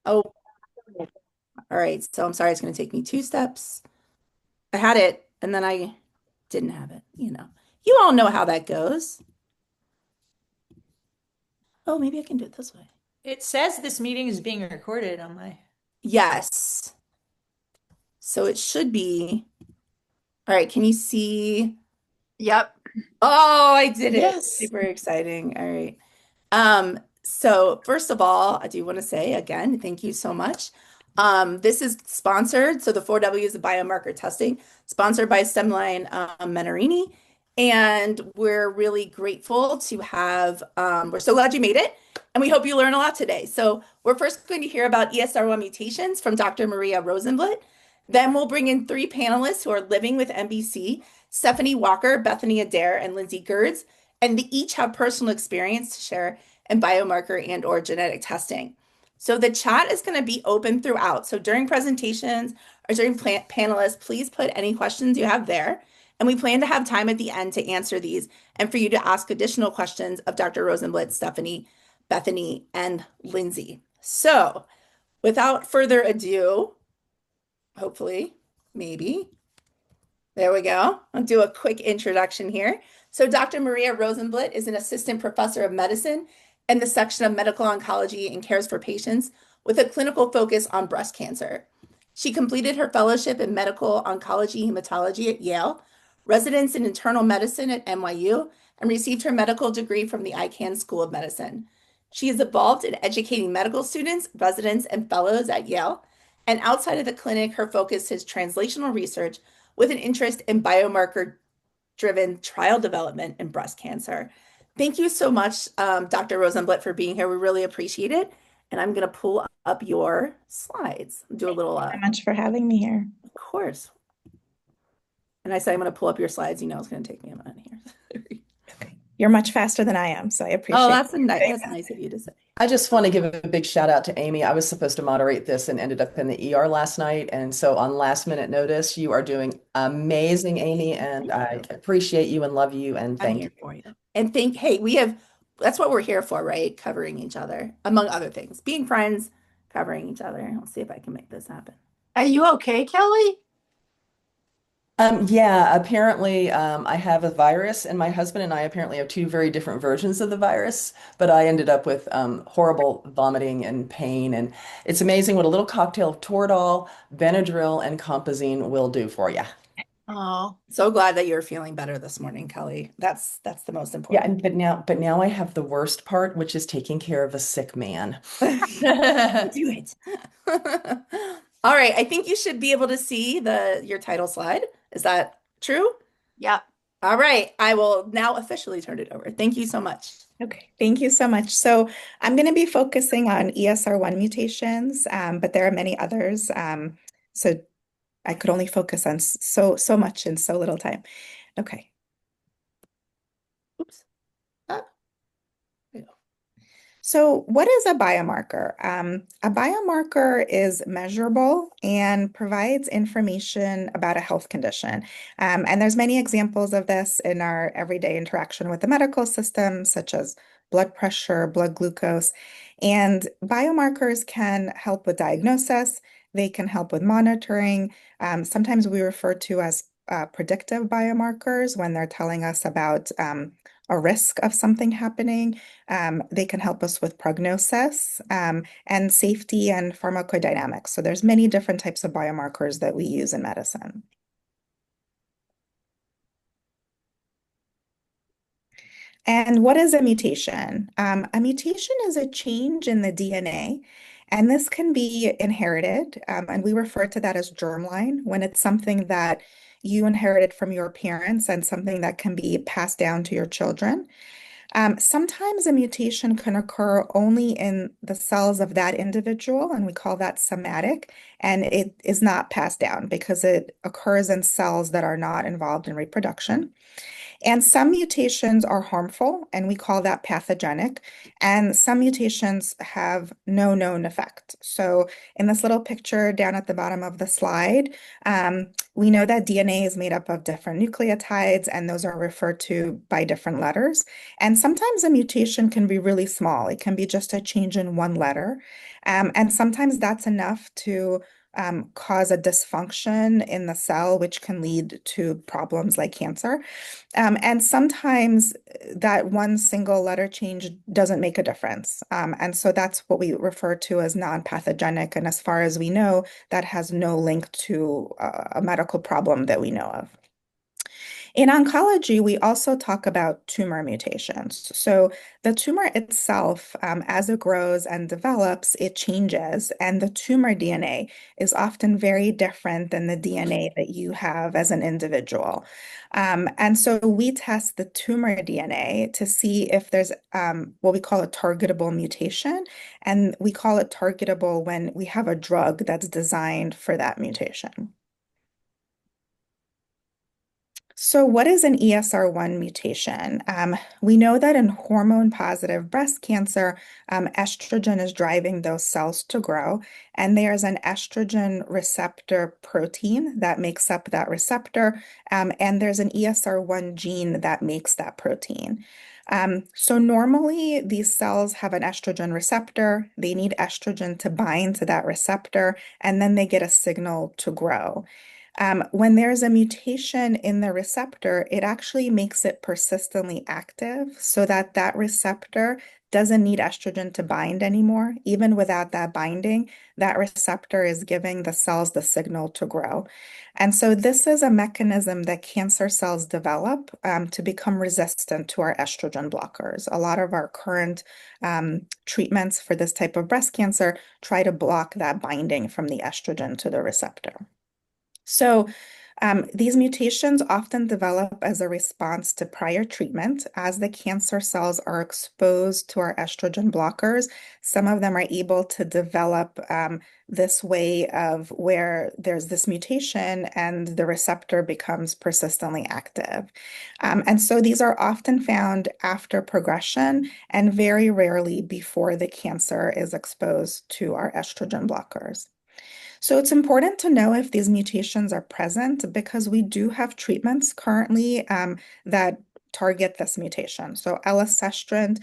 Oh, all right. So I'm sorry, it's going to take me two steps. I had it and then I didn't have it, you know. You all know how that goes. Oh, maybe I can do it this way. It says this meeting is being recorded on my. Yes. So it should be. All right. Can you see? Yep. Oh, I did it. Yes. Super exciting. All right. So first of all, I do want to say again, thank you so much. This is sponsored, so the 4 Ws of Biomarker Testing, sponsored by Stemline Menarini. And we're really grateful to have, we're so glad you made it, and we hope you learn a lot today. So we're first going to hear about ESR1 mutations from Dr. Maria Rosenblatt. Then we'll bring in three panelists who are living with MBC, Stephanie Walker, Bethany Adair, and Lindsay Gerds, and they each have personal experience to share in biomarker and or genetic testing. So the chat is going to be open throughout. So during presentations or during panelists, please put any questions you have there. And we plan to have time at the end to answer these and for you to ask additional questions of Dr. Rosenblatt, Stephanie, Bethany, and Lindsay. So without further ado, hopefully, maybe, there we go. I'll do a quick introduction here. So Dr. Maria Rosenblatt is an assistant professor of medicine in the section of medical oncology and cares for patients with a clinical focus on breast cancer. She completed her fellowship in medical oncology hematology at Yale, residence in internal medicine at NYU, and received her medical degree from the Icahn School of Medicine. She is involved in educating medical students, residents, and fellows at Yale. And outside of the clinic, her focus is translational research with an interest in biomarker driven trial development in breast cancer. Thank you so much, Dr. Rosenblatt, for being here. We really appreciate it. And I'm going to pull up your slides. Do a Thank little, you so much for having me here. of course. And I said, I'm going to pull up your slides. You know, it's going to take me a minute here. Okay. You're much faster than I am, so I Oh, appreciate that's it. nice of you to say. I just want to give a big shout out to Amy. I was supposed to moderate this and ended up in the ER last night. And so on last minute notice, you are doing amazing, Amy. And Thank I you. appreciate you and love you and I'm thank here you. for you. And hey, that's what we're here for, right? Covering each other, among other things. Being friends, covering each other. I'll see if I can make this happen. Are you okay, Kelly? Yeah, apparently I have a virus, and my husband and I apparently have two very different versions of the virus, but I ended up with horrible vomiting and pain. And it's amazing what a little cocktail of Toradol, Benadryl, and Compazine will do for you. Oh, So glad that you're feeling better this morning, Kelly. That's the most Yeah, important. but now I have the worst part, which is taking care of a sick man. Do it. All right, I think you should be able to see the your title slide. Is that true? yeah. All right, I will now officially turn it over. Thank you so much. Okay, thank you so much. So I'm going to be focusing on ESR1 mutations, but there are many others. So I could only focus on so much in so little time. Okay. Oops. Ah, there you go. So, what is a biomarker? A biomarker is measurable and provides information about a health condition. And there's many examples of this in our everyday interaction with the medical system, such as blood pressure, blood glucose. And biomarkers can help with diagnosis. They can help with monitoring. Sometimes we refer to as predictive biomarkers when they're telling us about a risk of something happening. They can help us with prognosis and safety and pharmacodynamics. So there's many different types of biomarkers that we use in medicine. And what is a mutation? A mutation is a change in the DNA, and this can be inherited, and we refer to that as germline when it's something that you inherited from your parents and something that can be passed down to your children. Sometimes a mutation can occur only in the cells of that individual, and we call that somatic, and it is not passed down because it occurs in cells that are not involved in reproduction. And some mutations are harmful, and we call that pathogenic. And some mutations have no known effect. So in this little picture down at the bottom of the slide, we know that DNA is made up of different nucleotides, and those are referred to by different letters. And sometimes a mutation can be really small. It can be just a change in one letter. And sometimes that's enough to cause a dysfunction in the cell, which can lead to problems like cancer. And sometimes that one single letter change doesn't make a difference. And so that's what we refer to as non-pathogenic. And as far as we know, that has no link to a medical problem that we know of. In oncology, we also talk about tumor mutations. So the tumor itself, as it grows and develops, it changes, and the tumor DNA is often very different than the DNA that you have as an individual. And so we test the tumor DNA to see if there's what we call a targetable mutation, and we call it targetable when we have a drug that's designed for that mutation. So what is an ESR1 mutation? We know that in hormone-positive breast cancer, estrogen is driving those cells to grow, and there's an estrogen receptor protein that makes up that receptor, and there's an ESR1 gene that makes that protein. So normally these cells have an estrogen receptor, they need estrogen to bind to that receptor, and then they get a signal to grow. When there's a mutation in the receptor, it actually makes it persistently active so that that receptor doesn't need estrogen to bind anymore. Even without that binding, that receptor is giving the cells the signal to grow. And so this is a mechanism that cancer cells develop to become resistant to our estrogen blockers. A lot of our current treatments for this type of breast cancer try to block that binding from the estrogen to the receptor. So these mutations often develop as a response to prior treatment. As the cancer cells are exposed to our estrogen blockers, some of them are able to develop this way of where there's this mutation and the receptor becomes persistently active. And so these are often found after progression and very rarely before the cancer is exposed to our estrogen blockers. So it's important to know if these mutations are present because we do have treatments currently that target this mutation. So elacestrant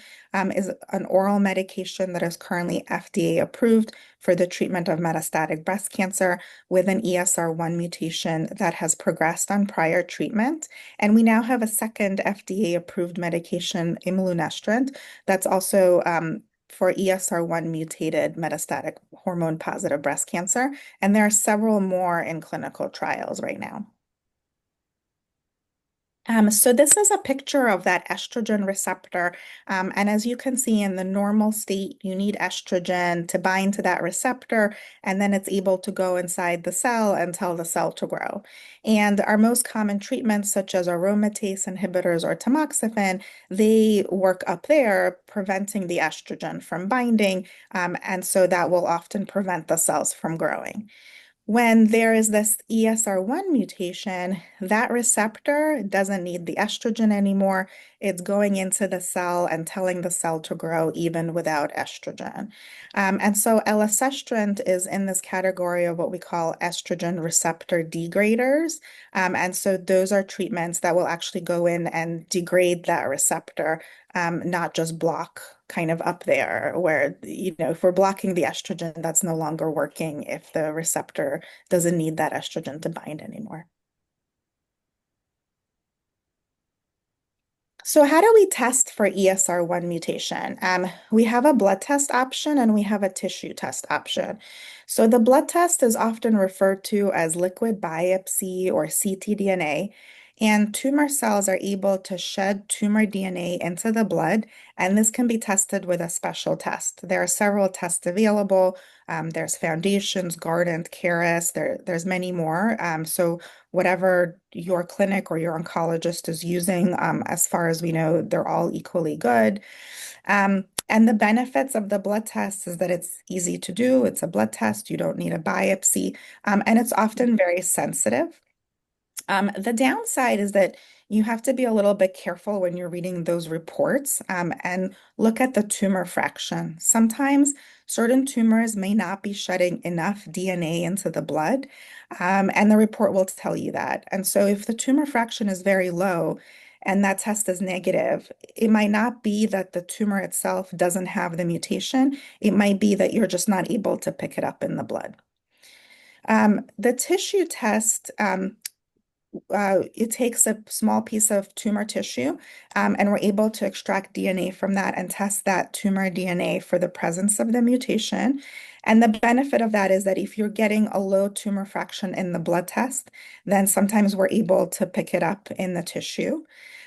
is an oral medication that is currently FDA approved for the treatment of metastatic breast cancer with an ESR1 mutation that has progressed on prior treatment. And we now have a second FDA approved medication, imlunestrant, that's also for ESR1 mutated metastatic hormone positive breast cancer. And there are several more in clinical trials right now. So this is a picture of that estrogen receptor. And as you can see in the normal state, you need estrogen to bind to that receptor, and then it's able to go inside the cell and tell the cell to grow. And our most common treatments, such as aromatase inhibitors or tamoxifen, they work up there, preventing the estrogen from binding. And so that will often prevent the cells from growing. When there is this ESR1 mutation, that receptor doesn't need the estrogen anymore. It's going into the cell and telling the cell to grow even without estrogen. And so elacestrant is in this category of what we call estrogen receptor degraders. And so those are treatments that will actually go in and degrade that receptor, not just block kind of up there where, if we're blocking the estrogen, that's no longer working if the receptor doesn't need that estrogen to bind anymore. So how do we test for ESR1 mutation? We have a blood test option and we have a tissue test option. So the blood test is often referred to as liquid biopsy or ctDNA, and tumor cells are able to shed tumor DNA into the blood, and this can be tested with a special test. There are several tests available. There's Foundations, Guardant, Caris, there's many more. So whatever your clinic or your oncologist is using, as far as we know, they're all equally good. And the benefits of the blood test is that it's easy to do. It's a blood test. You don't need a biopsy, and it's often very sensitive. The downside is that you have to be a little bit careful when you're reading those reports, and look at the tumor fraction. Sometimes certain tumors may not be shedding enough DNA into the blood, and the report will tell you that. And so if the tumor fraction is very low and that test is negative, it might not be that the tumor itself doesn't have the mutation. It might be that you're just not able to pick it up in the blood. The tissue test, it takes a small piece of tumor tissue, and we're able to extract DNA from that and test that tumor DNA for the presence of the mutation. And the benefit of that is that if you're getting a low tumor fraction in the blood test, then sometimes we're able to pick it up in the tissue.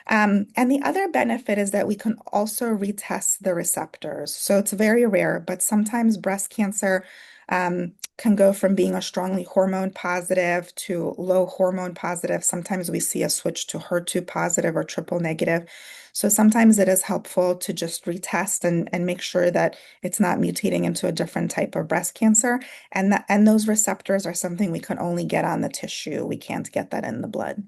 And the other benefit is that we can also retest the receptors. So it's very rare, but sometimes breast cancer can go from being a strongly hormone positive to low hormone positive. Sometimes we see a switch to HER2 positive or triple negative. So sometimes it is helpful to just retest and make sure that it's not mutating into a different type of breast cancer. And those receptors are something we can only get on the tissue. We can't get that in the blood.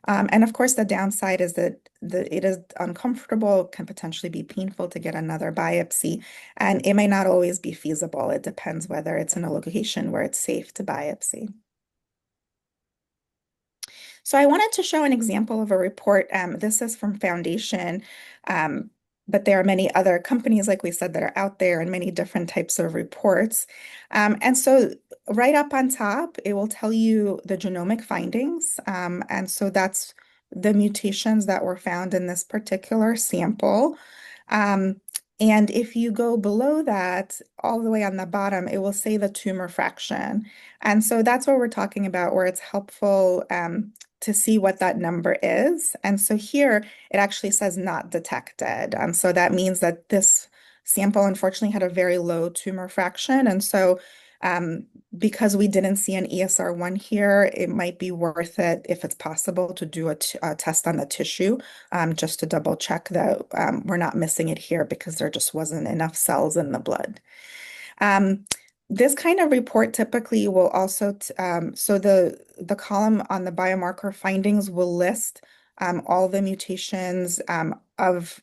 And of course, the downside is that it is uncomfortable, can potentially be painful to get another biopsy, and it may not always be feasible. It depends whether it's in a location where it's safe to biopsy. So I wanted to show an example of a report. This is from Foundation, but there are many other companies, like we said, that are out there and many different types of reports. And so right up on top, it will tell you the genomic findings. And so that's the mutations that were found in this particular sample. Um, and if you go below that, all the way on the bottom, it will say the tumor fraction. And so that's what we're talking about, where it's helpful to see what that number is. And so here it actually says not detected. So that means that this sample unfortunately had a very low tumor fraction. And so because we didn't see an ESR1 here, it might be worth it, if it's possible, to do a test on the tissue, just to double check that we're not missing it here because there just wasn't enough cells in the blood. This kind of report typically will also, so the column on the biomarker findings will list all the mutations of,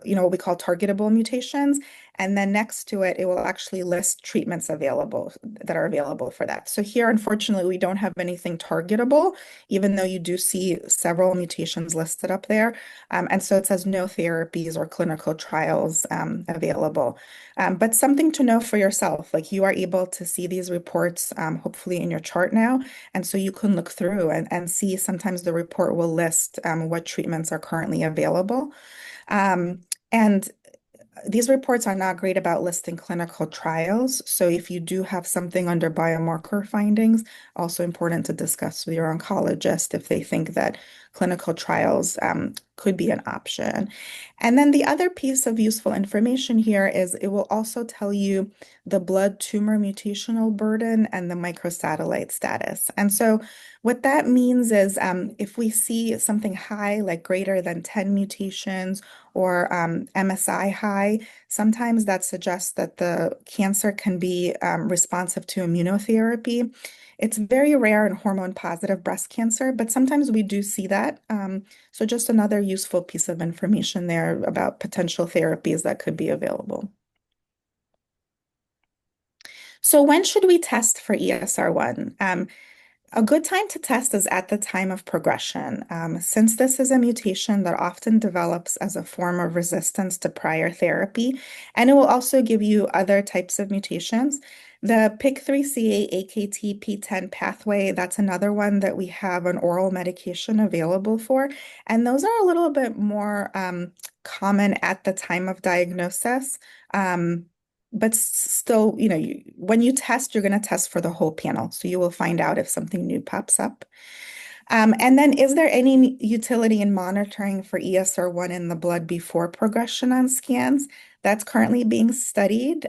what we call targetable mutations. And then next to it, it will actually list treatments available that are available for that. So here, unfortunately, we don't have anything targetable, even though you do see several mutations listed up there. And so it says no therapies or clinical trials available. But something to know for yourself, like you are able to see these reports, hopefully in your chart now. And so you can look through and see, sometimes the report will list what treatments are currently available. And these reports are not great about listing clinical trials. So if you do have something under biomarker findings, also important to discuss with your oncologist if they think that clinical trials could be an option. And then the other piece of useful information here is it will also tell you the blood tumor mutational burden and the microsatellite status. And so what that means is if we see something high, like greater than 10 mutations, or MSI high, sometimes that suggests that the cancer can be responsive to immunotherapy. It's very rare in hormone-positive breast cancer, but sometimes we do see that. So just another useful piece of information there about potential therapies that could be available. So when should we test for ESR1? A good time to test is at the time of progression, since this is a mutation that often develops as a form of resistance to prior therapy, and it will also give you other types of mutations. The PIK3CA-AKT-PTEN pathway, that's another one that we have an oral medication available for, and those are a little bit more common at the time of diagnosis. But still, when you test, you're going to test for the whole panel. So you will find out if something new pops up. And then is there any utility in monitoring for ESR1 in the blood before progression on scans? That's currently being studied.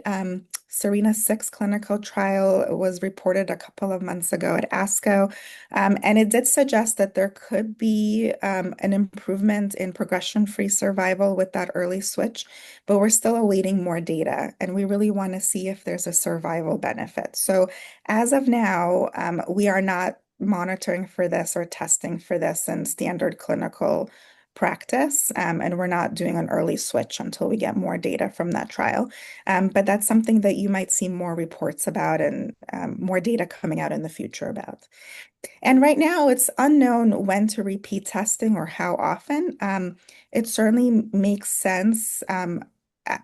SERENA-6 clinical trial was reported a couple of months ago at ASCO, and it did suggest that there could be an improvement in progression-free survival with that early switch, but we're still awaiting more data, and we really want to see if there's a survival benefit. So as of now, we are not monitoring for this or testing for this in standard clinical practice. And we're not doing an early switch until we get more data from that trial. But that's something that you might see more reports about and more data coming out in the future about. And right now, it's unknown when to repeat testing or how often. It certainly makes sense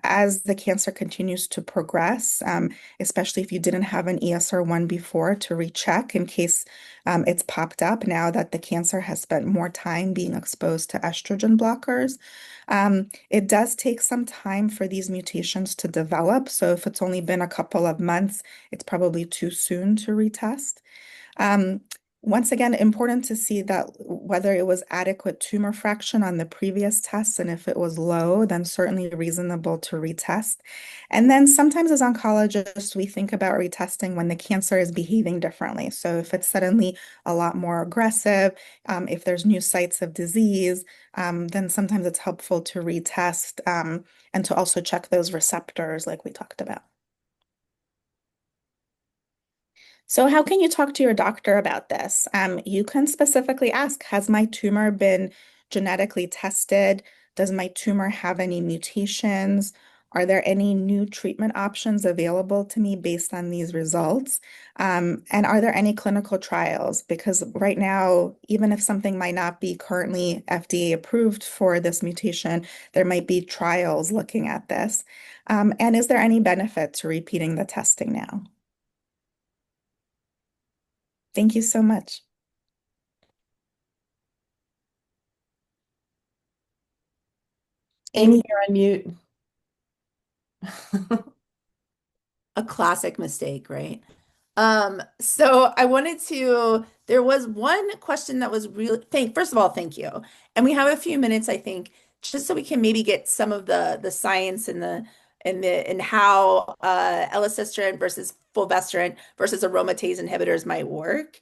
as the cancer continues to progress, especially if you didn't have an ESR1 before, to recheck in case it's popped up now that the cancer has spent more time being exposed to estrogen blockers. It does take some time for these mutations to develop. So if it's only been a couple of months, it's probably too soon to retest. Um, Once again, important to see that whether it was adequate tumor fraction on the previous tests, and if it was low, then certainly reasonable to retest. And then sometimes as oncologists, we think about retesting when the cancer is behaving differently. So if it's suddenly a lot more aggressive, if there's new sites of disease, then sometimes it's helpful to retest and to also check those receptors like we talked about. So how can you talk to your doctor about this? You can specifically ask, has my tumor been genetically tested? Does my tumor have any mutations? Are there any new treatment options available to me based on these results? And are there any clinical trials? Because right now, even if something might not be currently FDA approved for this mutation, there might be trials looking at this. And is there any benefit to repeating the testing now? Thank you so much. Amy, Amy, you're on mute. A classic mistake, right? So I wanted to, there was one question that was really, first of all, thank you. And we have a few minutes, I think, just so we can maybe get some of the science and how elacestrant versus fulvestrant versus aromatase inhibitors might work.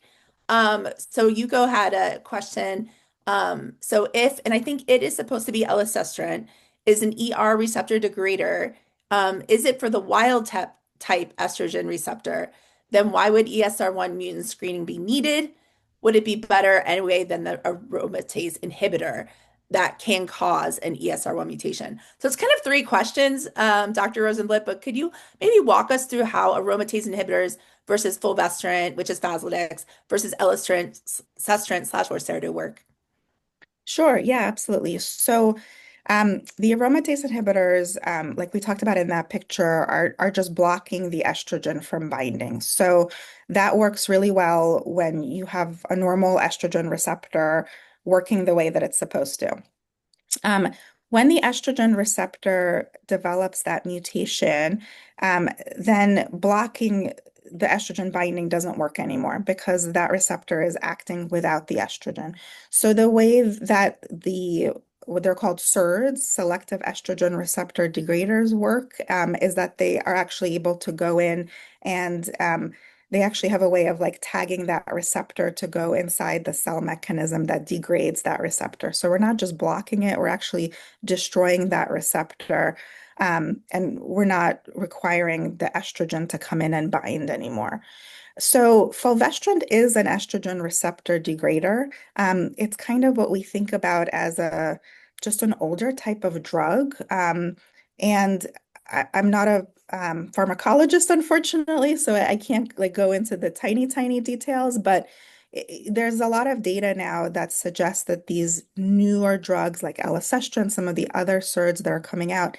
So Yuko had a question. So if, and I think it is supposed to be elacestrant, is an ER receptor degrader. Is it for the wild type estrogen receptor? Then why would ESR1 mutant screening be needed? Would it be better anyway than the aromatase inhibitor that can cause an ESR1 mutation? So it's kind of three questions, Dr. Rosenblit, but could you maybe walk us through how aromatase inhibitors versus fulvestrant, which is Faslodex, versus elacestrant, cestrant slash Orserdu work? sure, yeah, absolutely. So, the aromatase inhibitors, like we talked about in that picture, are just blocking the estrogen from binding. So that works really well when you have a normal estrogen receptor working the way that it's supposed to. Um, when the estrogen receptor develops that mutation, then blocking the estrogen binding doesn't work anymore because that receptor is acting without the estrogen. So the way that what they're called SERDs, selective estrogen receptor degraders, work is that they are actually able to go in and they actually have a way of like tagging that receptor to go inside the cell mechanism that degrades that receptor. So we're not just blocking it, we're actually destroying that receptor. And we're not requiring the estrogen to come in and bind anymore. So fulvestrant is an estrogen receptor degrader. It's kind of what we think about as a just an older type of drug. And I'm not a pharmacologist, unfortunately, so I can't like go into the tiny details, but there's a lot of data now that suggests that these newer drugs like elacestrant, some of the other SERDs that are coming out,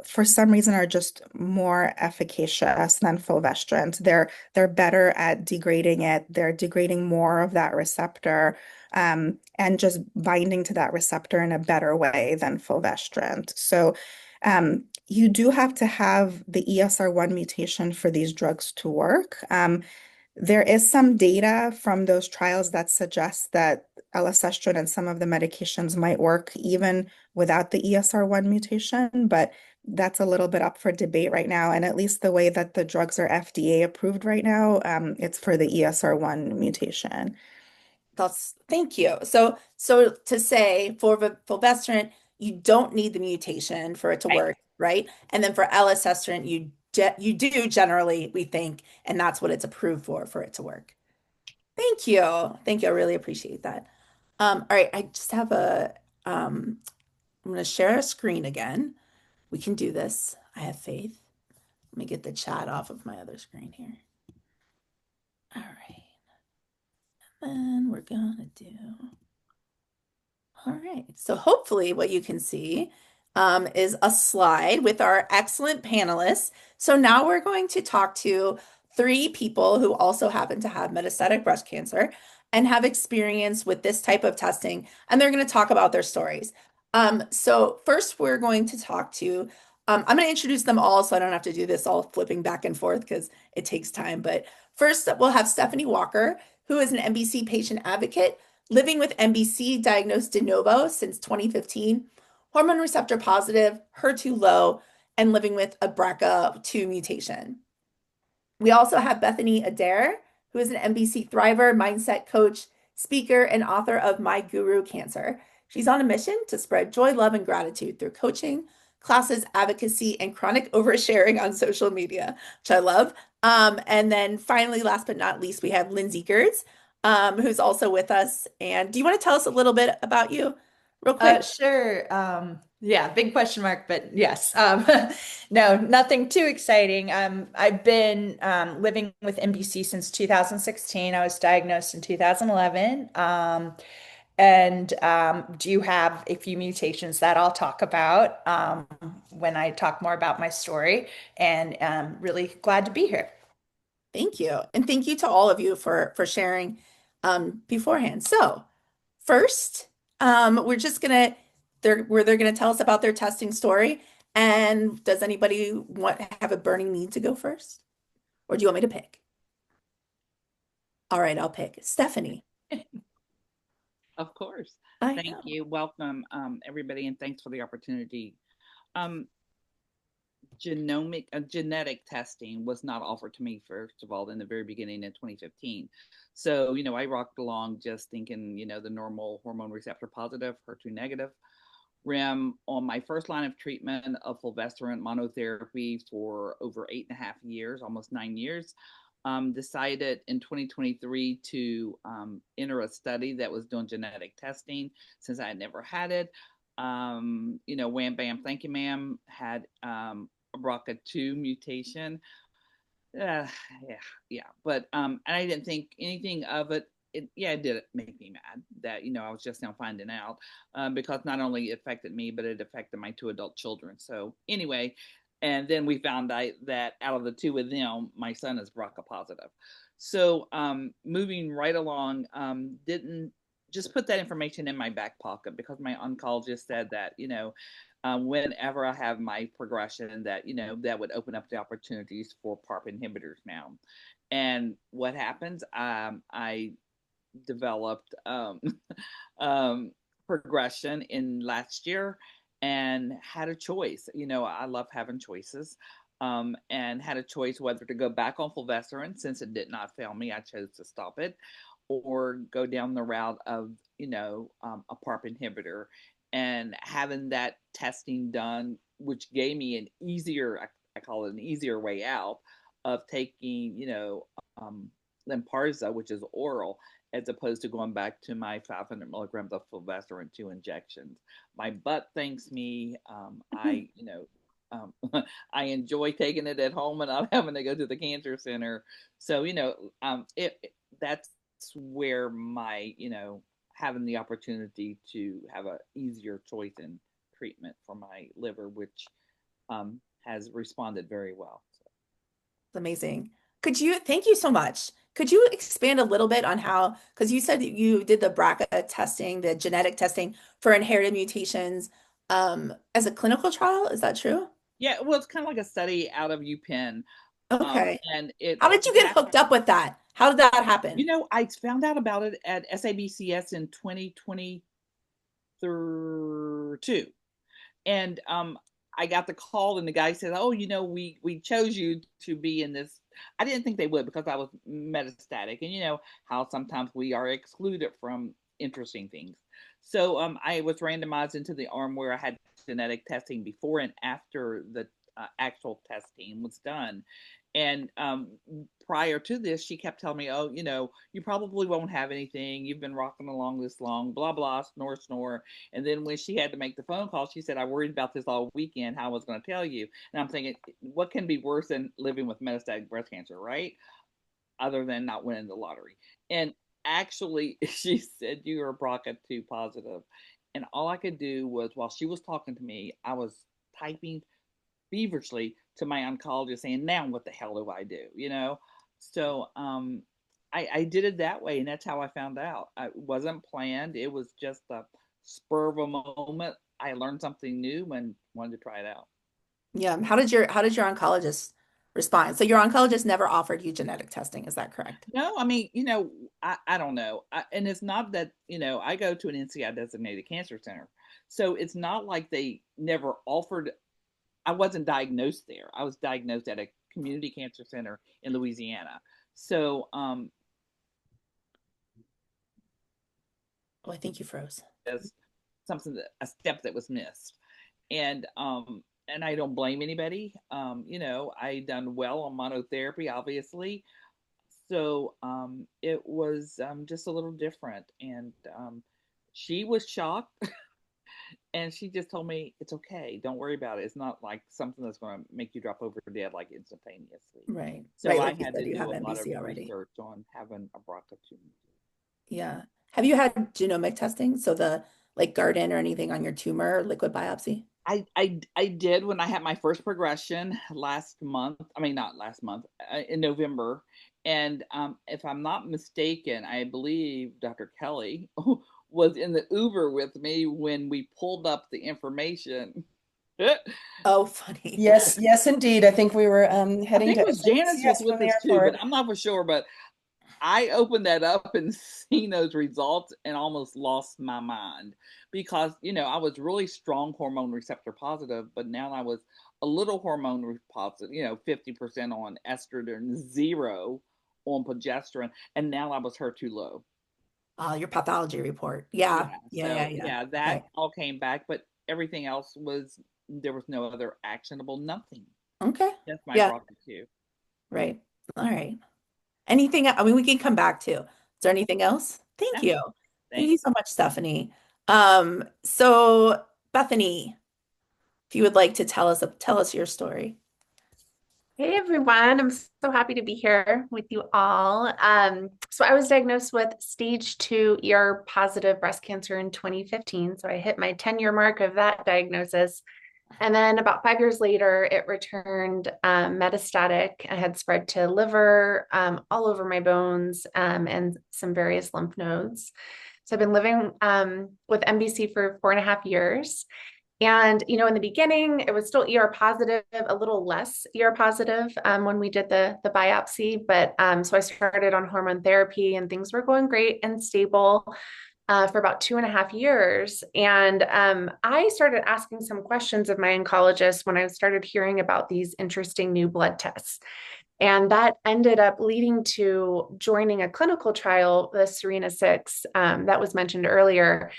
for some reason are just more efficacious than fulvestrant. They're better at degrading it. They're degrading more of that receptor, and just binding to that receptor in a better way than fulvestrant. So you do have to have the ESR1 mutation for these drugs to work. There is some data from those trials that suggests that elacestrant and some of the medications might work even without the ESR1 mutation, but that's a little bit up for debate right now. And at least the way that the drugs are FDA approved right now, it's for the ESR1 mutation. Thank you. So to say for fulvestrant, you don't need the mutation for it to Right. work, right? And then for elacestrant, you do generally, we think, and that's what it's approved for it to work. Thank you. Thank you. I really appreciate that. All right, I just have I'm going to share a screen again. We can do this. I have faith. Let me get the chat off of my other screen here. All right. And we're gonna do, all right. So hopefully what you can see is a slide with our excellent panelists. So now we're going to talk to three people who also happen to have metastatic breast cancer and have experience with this type of testing, and they're going to talk about their stories. So first we're going to talk to, I'm going to introduce them all so I don't have to do this all flipping back and forth because it takes time. But first we'll have Stephanie Walker, who is an MBC patient advocate living with MBC, diagnosed de novo since 2015, hormone receptor positive, HER2 low, and living with a BRCA2 mutation. We also have Bethany Adair, who is an MBC thriver, mindset coach, speaker, and author of My Guru Cancer. She's on a mission to spread joy, love, and gratitude through coaching, classes, advocacy, and chronic oversharing on social media, which I love. And then finally, last but not least, we have Lindsay Gertz, who's also with us. And do you want to tell us a little bit about you real quick? Sure. Yeah, big question mark, but yes. No, nothing too exciting. I've been living with MBC since 2016. I was diagnosed in 2011. And do have a few mutations that I'll talk about when I talk more about my story. And really glad to be here. Thank you. And thank you to all of you for sharing beforehand. So first, we're just gonna they're gonna tell us about their testing story. And does anybody have a burning need to go first? Or do you want me to pick? All right, I'll pick. Stephanie. Of course. I Thank know. you. Welcome, everybody, and thanks for the opportunity. Um, genetic testing was not offered to me, first of all, in the very beginning in 2015. So, I rocked along just thinking, the normal hormone receptor positive, HER2 negative. On my first line of treatment of fulvestrant monotherapy for over 8.5 years, almost 9 years. Decided in 2023 to enter a study that was doing genetic testing since I had never had it. Wham bam, thank you, ma'am, had a BRCA2 mutation. Uh, yeah, yeah. But and I didn't think anything of it. It did make me mad that I was just now finding out because not only it affected me, but it affected my two adult children. So anyway, and then we found out that out of the two of them, my son is BRCA positive. So moving right along, didn't just put that information in my back pocket because my oncologist said that whenever I have my progression, that that would open up the opportunities for PARP inhibitors now. And what happens? I developed um, progression in last year and had a choice. I love having choices. And had a choice whether to go back on fulvestrant since it did not fail me. I chose to stop it, or go down the route of a PARP inhibitor, and having that testing done, which gave me an easier, I call it an easier way out of taking um, Lynparza, which is oral, as opposed to going back to my 500 milligrams of fulvestrant 2 injections. My butt thanks me. Um, I enjoy taking it at home and not having to go to the cancer center. So that's where my having the opportunity to have a easier choice in treatment for my liver, which has responded very well. So. Amazing. Thank you so much. Could you expand a little bit on how, because you said that you did the BRCA testing, the genetic testing for inherited mutations, as a clinical trial? Is that true? Yeah, well, it's kind of like a study out of UPenn. Okay. And it How did you get happened, hooked up with that? How did that happen? I found out about it at SABCS in 2022. And I got the call, and the guy said, "Oh, we chose you to be in this." I didn't think they would because I was metastatic, and how sometimes we are excluded from interesting things. So I was randomized into the arm where I had genetic testing before and after the actual testing was done, And prior to this, she kept telling me, "Oh, you probably won't have anything. You've been rocking along this long, blah blah, snore snore." And then when she had to make the phone call, she said, "I worried about this all weekend. How I was going to tell you." And I'm thinking, what can be worse than living with metastatic breast cancer, right? Other than not winning the lottery. And actually, she said, "You are BRCA2 positive." And all I could do was, while she was talking to me, I was typing feverishly to my oncologist saying, "Now what the hell do I do?" So I did it that way, and that's how I found out. It wasn't planned. It was just a spur of a moment. I learned something new and wanted to try it out. Yeah. How did your oncologist respond? So your oncologist never offered you genetic testing, is that correct? No, I mean, I don't know. And it's not that, I go to an NCI designated cancer center. So it's not like they never offered. I wasn't diagnosed there. I was diagnosed at a community cancer center in Louisiana. So, Oh, I think you froze. as a step that was missed. And I don't blame anybody. I done well on monotherapy, obviously. So it was just a little different. And she was shocked. And she just told me, "It's okay. Don't worry about it. It's not like something that's going to make you drop over dead like instantaneously." Right. So Right. I Like you had said, to you have do a lot of MBC already. research on having a BRCA2. Yeah. Have you had genomic testing? So the like Garden or anything on your tumor, liquid biopsy? I did when I had my first progression last month. I mean, not last month, in November. And if I'm not mistaken, I believe Dr. Kelly was in the Uber with me when we pulled up the information. I Oh, funny. Yes, yes, indeed. I think we were heading think to it was Janice was yes from with the us too, but airport. I'm not for sure. But I opened that up and seen those results and almost lost my mind because, I was really strong hormone receptor positive, but now I was a little hormone positive, 50% on estrogen, zero on progesterone, and now I was HER2 low. Your pathology report. Yeah. Yeah. Yeah, yeah, So, yeah. yeah, Okay. that all came back, but everything else there was no other actionable, nothing. Okay. That's my Yeah, BRCA too. right. All right. Anything, I mean, we can come back to. Is there anything else? Thank Yeah. you. Thank you Thanks. so much, Stephanie. So Bethany, if you would like to tell us your story. Hey everyone, I'm so happy to be here with you all. So I was diagnosed with stage 2 ER positive breast cancer in 2015. So I hit my 10-year mark of that diagnosis. And then about 5 years later, it returned metastatic. I had spread to liver, all over my bones, and some various lymph nodes. So I've been living with MBC for 4.5 years. And, in the beginning, it was still ER positive, a little less ER positive when we did the biopsy. But so I started on hormone therapy and things were going great and stable for about 2.5 years. And I started asking some questions of my oncologist when I started hearing about these interesting new blood tests. And that ended up leading to joining a clinical trial, the Serena 6, that was mentioned earlier,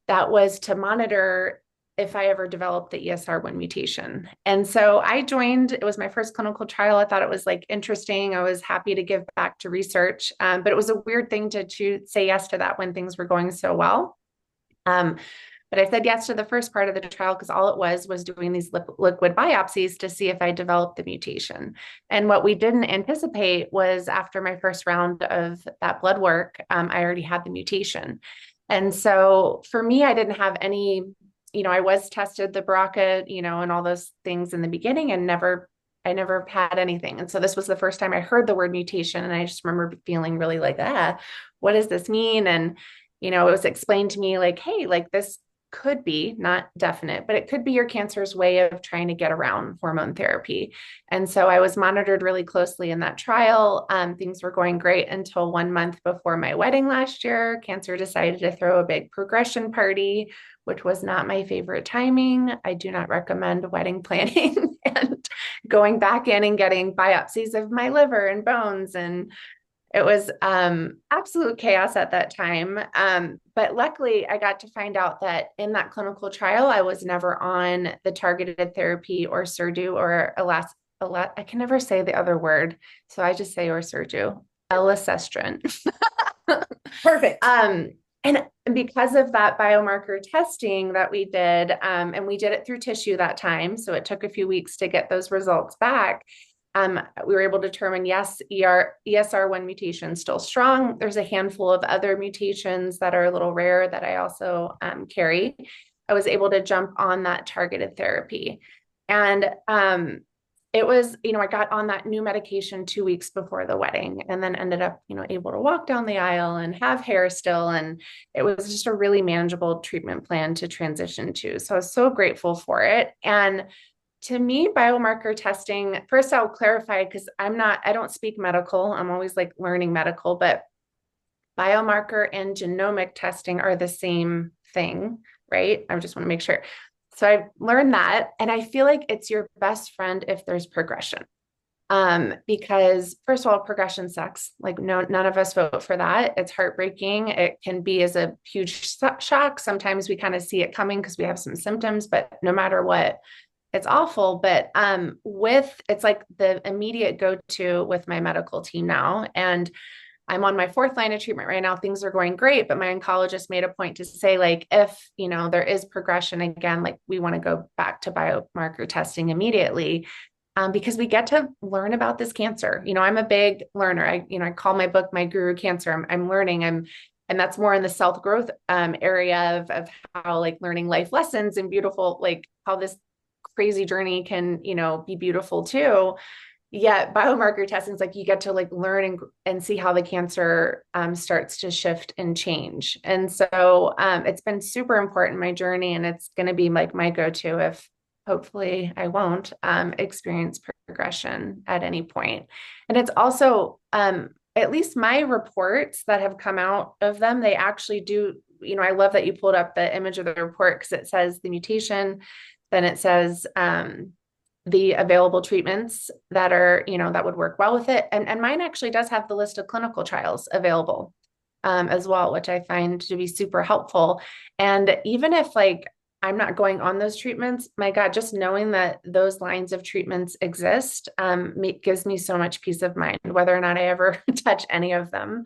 that was to monitor if I ever developed the ESR1 mutation. And so I joined, it was my first clinical trial. I thought it was like interesting. I was happy to give back to research, but it was a weird thing to say yes to that when things were going so well. But I said yes to the first part of the trial because all it was doing these liquid biopsies to see if I developed the mutation. And what we didn't anticipate was after my first round of that blood work, I already had the mutation. And so for me, I didn't have any, I was tested the BRCA, and all those things in the beginning and I never had anything. And so this was the first time I heard the word mutation. And I just remember feeling really like, what does this mean? And, it was explained to me like, hey, like this could be not definite, but it could be your cancer's way of trying to get around hormone therapy. And so I was monitored really closely in that trial. Things were going great until 1 month before my wedding last year. Cancer decided to throw a big progression party, which was not my favorite timing. I do not recommend wedding planning and going back in and getting biopsies of my liver and bones. And it was absolute chaos at that time. But luckily, I got to find out that in that clinical trial, I was never on the targeted therapy or Surdu or I can never say the other word, so I just say Orserdu, elacestrant. Perfect. And because of that biomarker testing that we did, and we did it through tissue that time, so it took a few weeks to get those results back. We were able to determine, yes, ESR1 mutation still strong. There's a handful of other mutations that are a little rare that I also carry. I was able to jump on that targeted therapy. And it was, I got on that new medication 2 weeks before the wedding and then ended up, able to walk down the aisle and have hair still. And it was just a really manageable treatment plan to transition to. So I was so grateful for it. And to me, biomarker testing, first I'll clarify because I don't speak medical. I'm always like learning medical, but biomarker and genomic testing are the same thing, right? I just want to make sure. So I learned that, and I feel like it's your best friend if there's progression. Because first of all, progression sucks. Like none of us vote for that. It's heartbreaking. It can be as a huge shock. Sometimes we kind of see it coming because we have some symptoms, but no matter what, it's awful. But it's like the immediate go-to with my medical team now. And I'm on my fourth line of treatment right now. Things are going great, but my oncologist made a point to say, like, if, there is progression again, like we want to go back to biomarker testing immediately, because we get to learn about this cancer. I'm a big learner. I call my book, My Guru Cancer. I'm learning. And that's more in the self growth area of how like learning life lessons and beautiful, like how this crazy journey can, be beautiful too. Yet biomarker testing is like you get to like learn and see how the cancer starts to shift and change. And so it's been super important in my journey, and it's going to be like my go-to if hopefully I won't experience progression at any point. And it's also at least my reports that have come out of them, they actually do, I love that you pulled up the image of the report because it says the mutation, then it says the available treatments that are, that would work well with it. And mine actually does have the list of clinical trials available as well, which I find to be super helpful. And even if like I'm not going on those treatments, my God, just knowing that those lines of treatments exist gives me so much peace of mind, whether or not I ever touch any of them.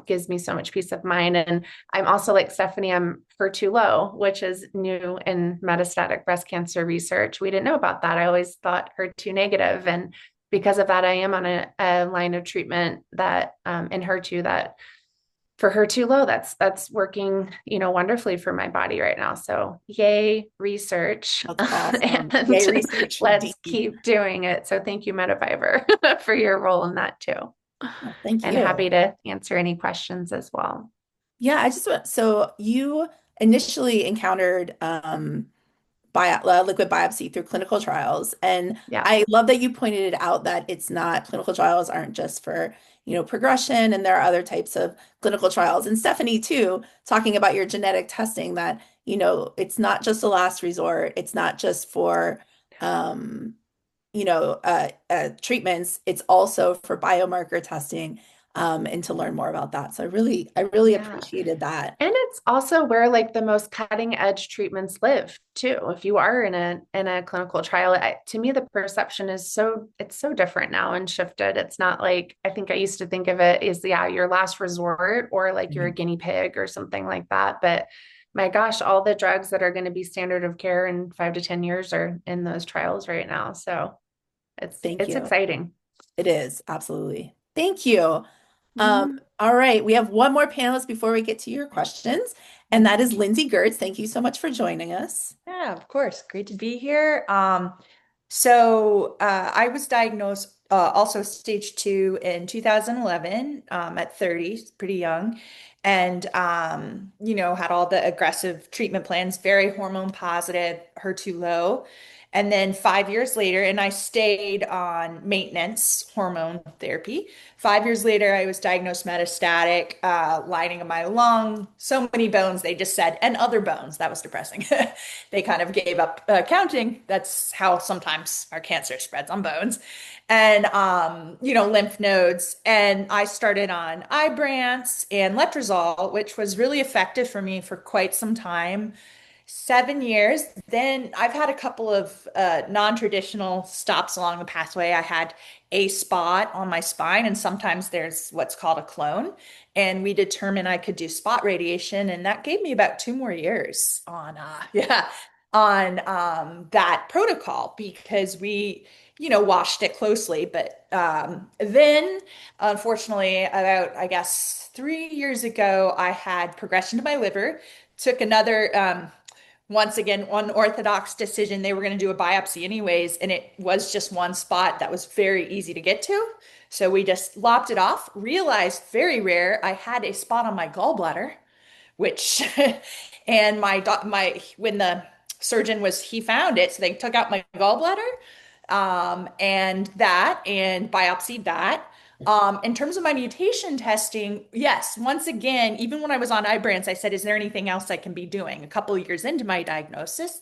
Gives me so much peace of mind. And I'm also like Stephanie, I'm HER2 low, which is new in metastatic breast cancer research. We didn't know about that. I always thought HER2 negative. And because of that, I am on a line of treatment that in HER2 that for HER2 low, that's working, wonderfully for my body right now. So yay, research. That's awesome. And Yay, research. let's keep doing it. So thank you, Metafiber, for your role in that too. Well, thank And you. happy to answer any questions as well. Yeah, so you initially encountered liquid biopsy through clinical trials. And Yeah. I love that you pointed it out that it's not clinical trials aren't just for, progression, and there are other types of clinical trials. And Stephanie, too, talking about your genetic testing that, it's not just a last resort. It's not just for, treatments. It's also for biomarker testing, and to learn more about that. So I really Yeah. appreciated that. And it's also where like the most cutting edge treatments live too. If you are in a clinical trial, to me, the perception is it's so different now and shifted. It's not like, I think I used to think of it as, yeah, your last resort or like you're a guinea pig or something like that. But my gosh, all the drugs that are going to be standard of care in 5 to 10 years are in those trials right now. So Thank it's you. exciting. It is, absolutely. Thank you. Mhm. All right, we have one more panelist before we get to your questions, and that is Lindsay Gertz. Thank you so much for joining us. Yeah, of course. Great to be here. So I was diagnosed also stage 2 in 2011 at 30, pretty young, and had all the aggressive treatment plans, very hormone positive, HER2 low. And then 5 years later, and I stayed on maintenance hormone therapy. 5 years later, I was diagnosed metastatic, lining of my lung, so many bones, they just said, and other bones. That was depressing. They kind of gave up counting. That's how sometimes our cancer spreads on bones. And, lymph nodes. And I started on Ibrance and letrozole, which was really effective for me for quite some time. 7 years. Then I've had a couple of non-traditional stops along the pathway. I had a spot on my spine, and sometimes there's what's called a clone. And we determined I could do spot radiation, and that gave me about 2 more years on yeah, on that protocol because we, washed it closely. But then unfortunately, about I guess 3 years ago, I had progression to my liver, took another once again, unorthodox decision. They were going to do a biopsy anyways, and it was just one spot that was very easy to get to. So we just lopped it off, realized very rare, I had a spot on my gallbladder, which, and when the surgeon he found it, so they took out my gallbladder, and biopsied that. In terms of my mutation testing, yes, once again, even when I was on Ibrance, I said, is there anything else I can be doing? A couple of years into my diagnosis.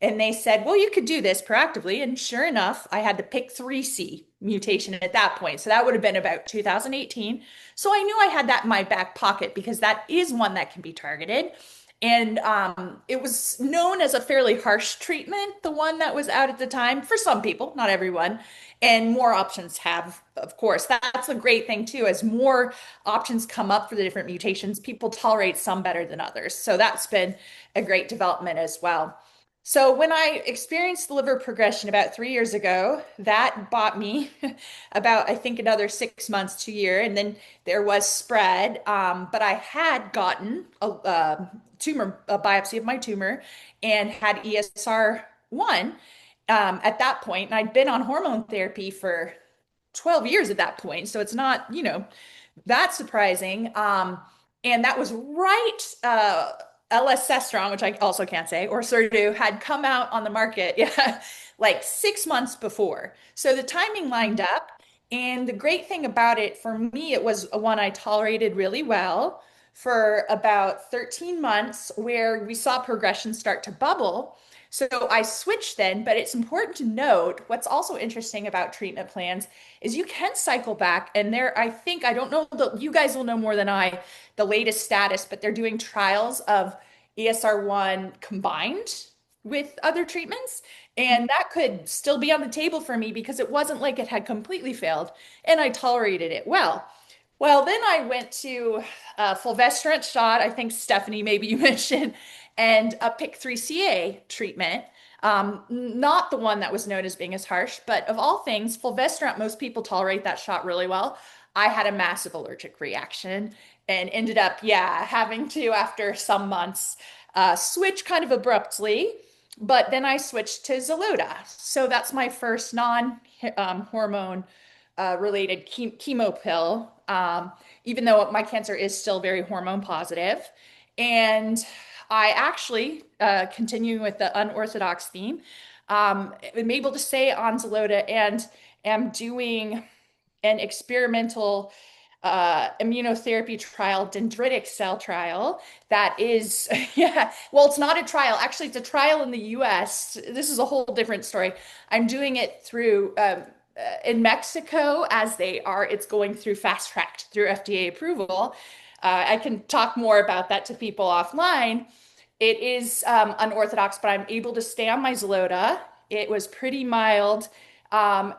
And they said, well, you could do this proactively. And sure enough, I had the PIK3C mutation at that point. So that would have been about 2018. So I knew I had that in my back pocket because that is one that can be targeted. And it was known as a fairly harsh treatment, the one that was out at the time for some people, not everyone. And more options have, of course. That's a great thing too. As more options come up for the different mutations, people tolerate some better than others. So that's been a great development as well. So when I experienced liver progression about 3 years ago, that bought me about, I think, another 6 months to a year. And then there was spread, but I had gotten a biopsy of my tumor and had ESR1 at that point, and I'd been on hormone therapy for 12 years at that point. So it's not, that surprising. And that was right. LS-Cestron, which I also can't say, or Orserdu had come out on the market, yeah, like 6 months before. So the timing lined up. And the great thing about it for me, it was one I tolerated really well for about 13 months, where we saw progression start to bubble. So I switched then, but it's important to note what's also interesting about treatment plans is you can cycle back. And there, I think, I don't know, you guys will know more than I, the latest status, but they're doing trials of ESR1 combined with other treatments. And that could still be on the table for me because it wasn't like it had completely failed and I tolerated it well. Well, then I went to a fulvestrant shot, I think Stephanie, maybe you mentioned, and a PIK3CA treatment. Not the one that was known as being as harsh, but of all things, fulvestrant, most people tolerate that shot really well. I had a massive allergic reaction and ended up, yeah, having to, after some months, switch kind of abruptly. But then I switched to Xeloda. So that's my first non-hormone related chemo pill, even though my cancer is still very hormone positive. And I actually, continuing with the unorthodox theme, am able to stay on Xeloda and am doing an experimental immunotherapy trial, dendritic cell trial. That is, yeah, well, it's not a trial. Actually, it's a trial in the US. This is a whole different story. I'm doing it through in Mexico as it's going through fast tracked through FDA approval. I can talk more about that to people offline. It is unorthodox, but I'm able to stay on my Xeloda. It was pretty mild. I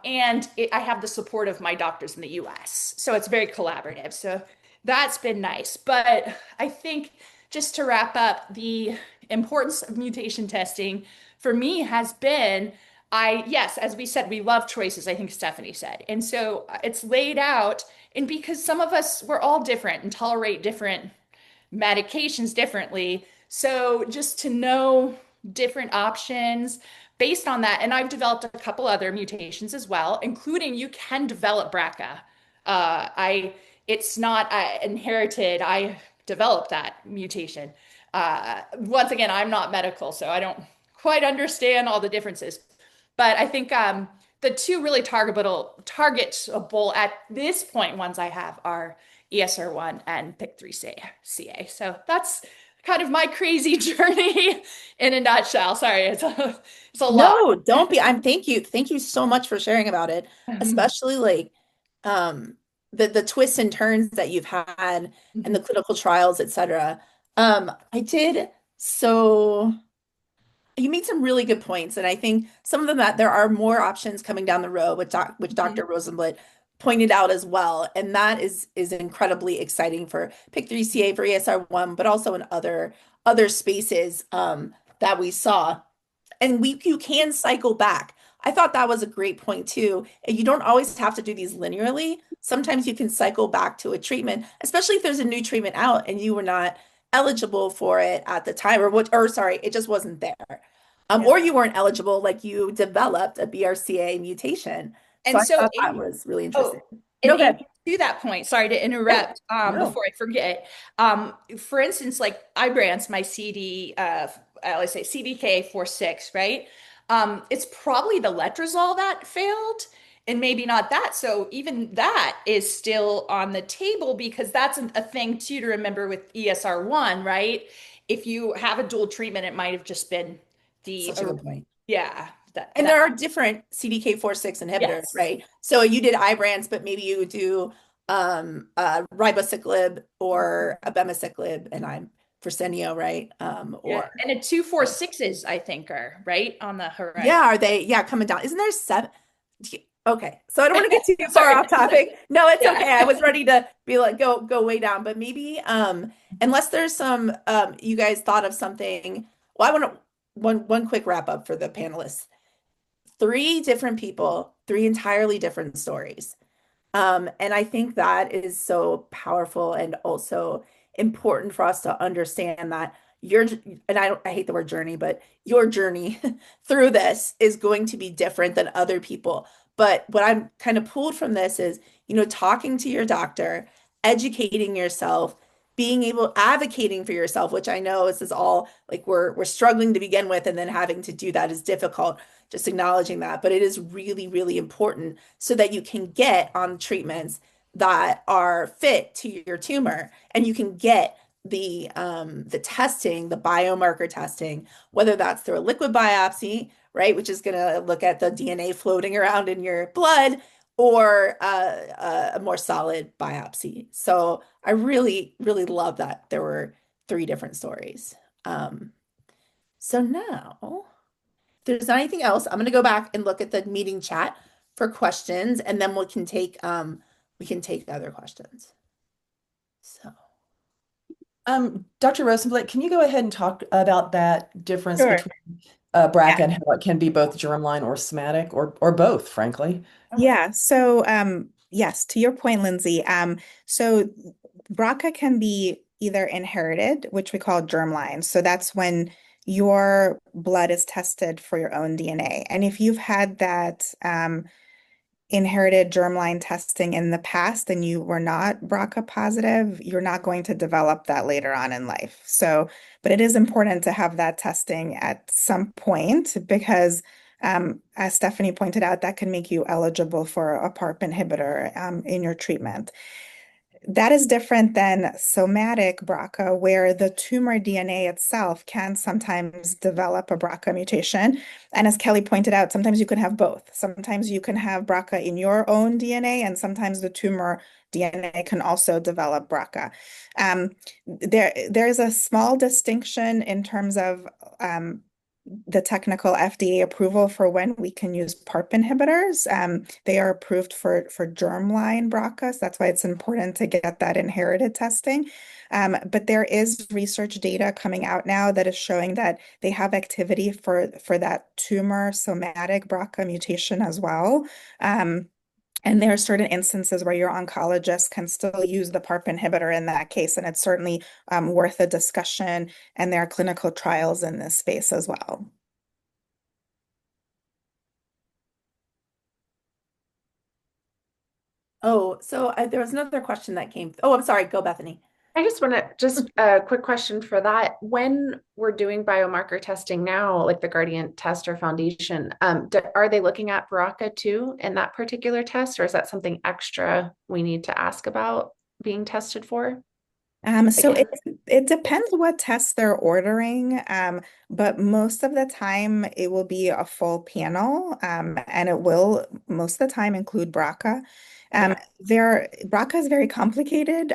have the support of my doctors in the US. So it's very collaborative. So that's been nice. But I think just to wrap up, the importance of mutation testing for me has been, yes, as we said, we love choices, I think Stephanie said. And so it's laid out, and because some of us, we're all different and tolerate different medications differently. So just to know different options based on that, and I've developed a couple other mutations as well, including you can develop BRCA. It's not inherited. I developed that mutation. Once again, I'm not medical, so I don't quite understand all the differences. But I think the two really targetable at this point ones I have are ESR1 and PIK3CA. So that's kind of my crazy journey in a nutshell. Sorry, it's a lot. No, don't be. Thank you. Thank you so much for sharing about it, especially like the twists and turns that you've had and the clinical trials, etc. I did so You made some really good points, and I think some of them that there are more options coming down the road, which Mhm. Dr. Rosenblatt pointed out as well, and that is incredibly exciting for PIK3CA for ESR1, but also in other spaces that we saw. And you can cycle back. I thought that was a great point too. And you don't always have to do these linearly. Sometimes you can cycle back to a treatment, especially if there's a new treatment out and you were not eligible for it at the time, or sorry, it just wasn't there. Yeah. Or you weren't eligible, like you developed a BRCA mutation. So And I so thought that was really interesting. oh, No, and go ahead. to that point, sorry to No, interrupt, no. before I forget. For instance, like Ibrance, my let's say CDK4/6, right? It's probably the letrozole that failed, and maybe not that. So even that is still on the table because that's a thing too to remember with ESR1, right? If you have a dual treatment, it might have just been the, Such a good point. yeah, And there are different CDK4/6 inhibitors, yes. right? So you did Ibrance, but maybe you would do ribociclib or abemaciclib, and I'm Versenio, right? Yeah. Or And the two, four, sixes, I think, are right on the horizon. yeah, are they? Yeah, coming down. Isn't there seven? Okay, so I don't want to get too far Sorry. off topic. No, it's Yeah. okay. I was ready to be like go way down, but maybe unless there's some you guys thought of something. Well, I want to one quick wrap up for the panelists. Three different people, three entirely different stories. And I think that is so powerful and also important for us to understand that and I hate the word journey, but your journey through this is going to be different than other people. But what I'm kind of pulled from this is, talking to your doctor, educating yourself, being able advocating for yourself, which I know this is all like we're struggling to begin with, and then having to do that is difficult, just acknowledging that. But it is really, really important so that you can get on treatments that are fit to your tumor and you can get the testing, the biomarker testing, whether that's through a liquid biopsy, right, which is going to look at the DNA floating around in your blood, or a more solid biopsy. So I really, really love that there were three different stories. Um, so now if there's not anything else, I'm going to go back and look at the meeting chat for questions, and then we can take the other questions. So, Dr. Rosenblatt, can you go ahead and talk about that difference Sure. between Yeah. BRCA and how it can be both germline or somatic or both, frankly? Yeah. So, yes, to your point, Lindsay, so BRCA can be either inherited, which we call germline. So that's when your blood is tested for your own DNA. And if you've had that inherited germline testing in the past and you were not BRCA positive, you're not going to develop that later on in life. So, but it is important to have that testing at some point because, as Stephanie pointed out, that can make you eligible for a PARP inhibitor in your treatment. That is different than somatic BRCA, where the tumor DNA itself can sometimes develop a BRCA mutation. And as Kelly pointed out, sometimes you can have both. Sometimes you can have BRCA in your own DNA, and sometimes the tumor DNA can also develop BRCA. There's a small distinction in terms of the technical FDA approval for when we can use PARP inhibitors. They are approved for germline BRCA, so that's why it's important to get that inherited testing. But there is research data coming out now that is showing that they have activity for that tumor somatic BRCA mutation as well. And there are certain instances where your oncologist can still use the PARP inhibitor in that case, and it's certainly worth a discussion. And there are clinical trials in this space as well. oh, so there was another question that came. Oh, I'm sorry. Go, Bethany. I just want to just a quick question for that. When we're doing biomarker testing now, like the Guardian test or Foundation, are they looking at BRCA too in that particular test, or is that something extra we need to ask about being tested for? So Again, it depends what tests they're ordering, but most of the time it will be a full panel, and it will most of the time include BRCA. okay. BRCA is very complicated.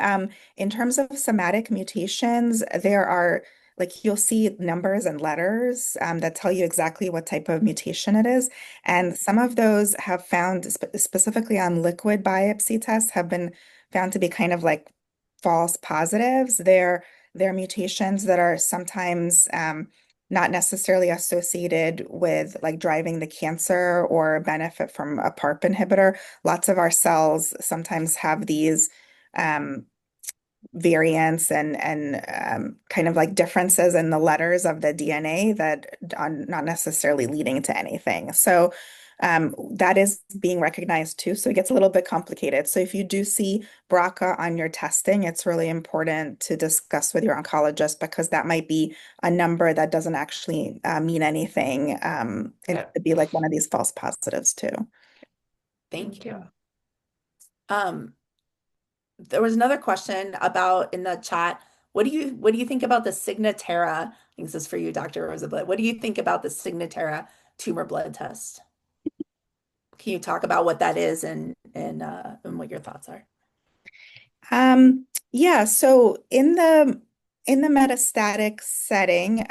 In terms of somatic mutations, there are like you'll see numbers and letters that tell you exactly what type of mutation it is. And some of those have found, specifically on liquid biopsy tests, have been found to be kind of like false positives. They're mutations that are sometimes not necessarily associated with like driving the cancer or benefit from a PARP inhibitor. Lots of our cells sometimes have these um, variants and kind of like differences in the letters of the DNA that are not necessarily leading to anything. So that is being recognized too. So it gets a little bit complicated. So if you do see BRCA on your testing, it's really important to discuss with your oncologist because that might be a number that doesn't actually mean anything. It Okay. could be like one of these false positives too. Thank Thank you. you. Um, there was another question about in the chat. What do you think about the Signatera? I think this is for you, Dr. Rosenblatt. What do you think about the Signatera tumor blood test? Can you talk about what that is and what your thoughts are? Yeah, so in the metastatic setting,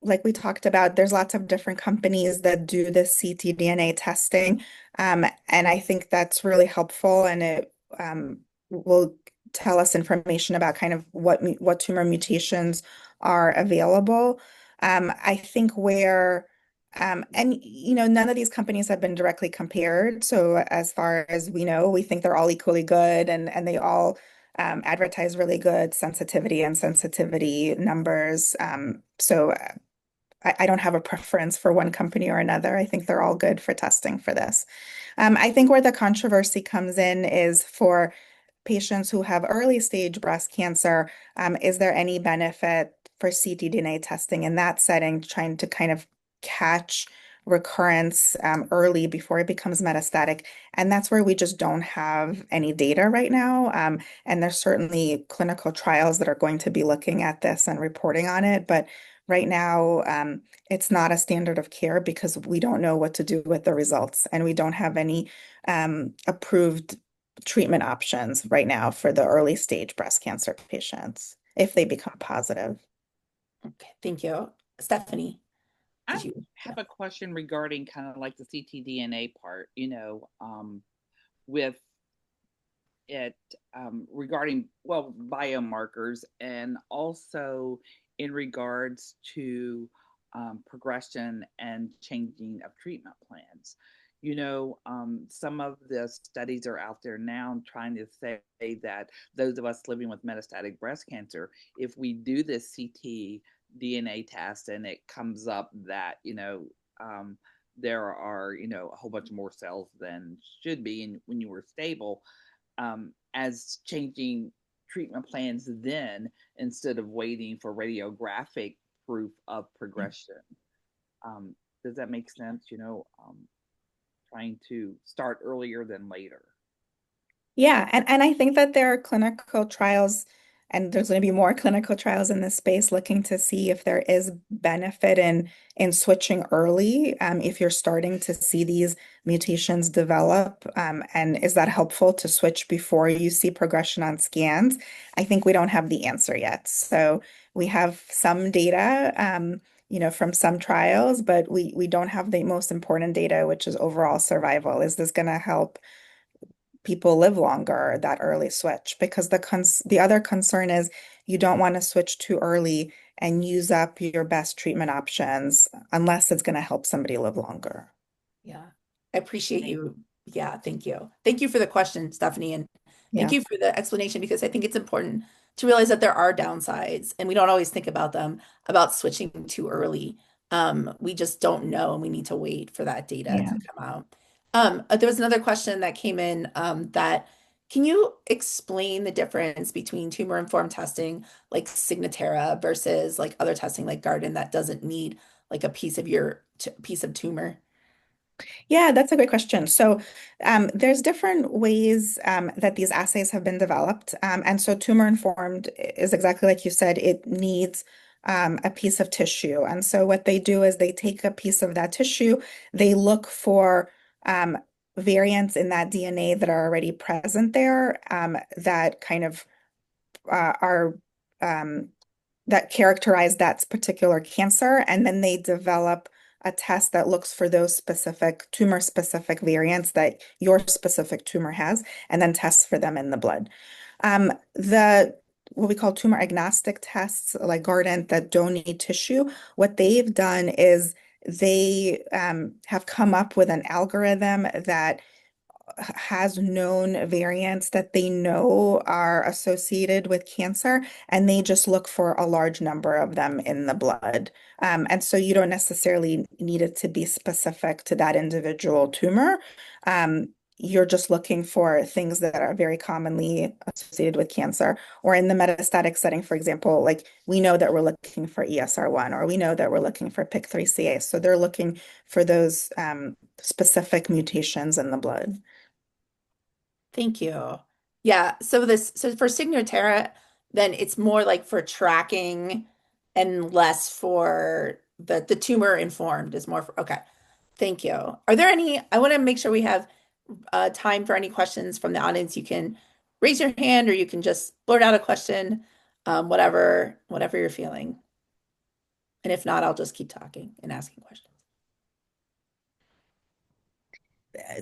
like we talked about, there's lots of different companies that do the ctDNA testing. And I think that's really helpful and it will tell us information about kind of what tumor mutations are available. I think where and none of these companies have been directly compared. So as far as we know, we think they're all equally good and they all advertise really good sensitivity and sensitivity numbers. So I don't have a preference for one company or another. I think they're all good for testing for this. I think where the controversy comes in is for patients who have early stage breast cancer. Is there any benefit for ctDNA testing in that setting, trying to kind of catch recurrence early before it becomes metastatic? And that's where we just don't have any data right now. And there's certainly clinical trials that are going to be looking at this and reporting on it. But right now, it's not a standard of care because we don't know what to do with the results, and we don't have any approved treatment options right now for the early stage breast cancer patients if they become positive. Okay, thank you. Stephanie, I did you? have a question regarding kind of like the ctDNA part, with it regarding, well, biomarkers and also in regards to progression and changing of treatment plans. Some of the studies are out there now trying to say that those of us living with metastatic breast cancer, if we do this ctDNA test and it comes up that, there are, a whole bunch more cells than should be, and when you were stable, as changing treatment plans then instead of waiting for radiographic proof of progression. Um, does that make sense? Trying to start earlier than later. Yeah, and I think that there are clinical trials, and there's going to be more clinical trials in this space looking to see if there is benefit in switching early, if you're starting to see these mutations develop, and is that helpful to switch before you see progression on scans? I think we don't have the answer yet. So we have some data, from some trials, but we don't have the most important data, which is overall survival. Is this going to help people live longer, that early switch? Because the other concern is you don't want to switch too early and use up your best treatment options unless it's going to help somebody live longer. Yeah, I appreciate you. Yeah, thank you. Thank you for the question, Stephanie, and thank Yeah. you for the explanation because I think it's important to realize that there are downsides and we don't always think about them about switching too early. We just don't know and we need to wait for that data Yeah. to come out. There was another question that came in that can you explain the difference between tumor-informed testing like Signatera versus like other testing like Garden that doesn't need like a piece of your piece of tumor? Yeah, that's a great question. So there's different ways that these assays have been developed. And so tumor informed is exactly like you said, it needs a piece of tissue. And so what they do is they take a piece of that tissue, they look for variants in that DNA that are already present there that kind of are um, that characterize that particular cancer, and then they develop a test that looks for those specific tumor specific variants that your specific tumor has, and then tests for them in the blood. The what we call tumor agnostic tests, like Guardant, that don't need tissue, what they've done is they have come up with an algorithm that has known variants that they know are associated with cancer, and they just look for a large number of them in the blood. And so you don't necessarily need it to be specific to that individual tumor. You're just looking for things that are very commonly associated with cancer. Or in the metastatic setting, for example, like we know that we're looking for ESR1, or we know that we're looking for PIK3CA. So they're looking for those specific mutations in the blood. Thank you. Yeah, so for Signatera, then it's more like for tracking and less for the tumor informed is more for, okay. Thank you. Are there any, I want to make sure we have time for any questions from the audience. You can raise your hand or you can just blurt out a question, whatever you're feeling. And if not, I'll just keep talking and asking questions.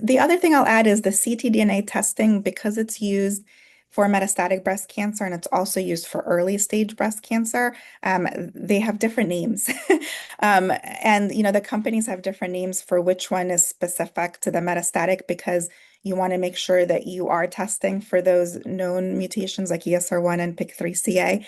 The other thing I'll add is the ctDNA testing, because it's used for metastatic breast cancer and it's also used for early stage breast cancer. They have different names. And the companies have different names for which one is specific to the metastatic, because you want to make sure that you are testing for those known mutations like ESR1 and PIK3CA.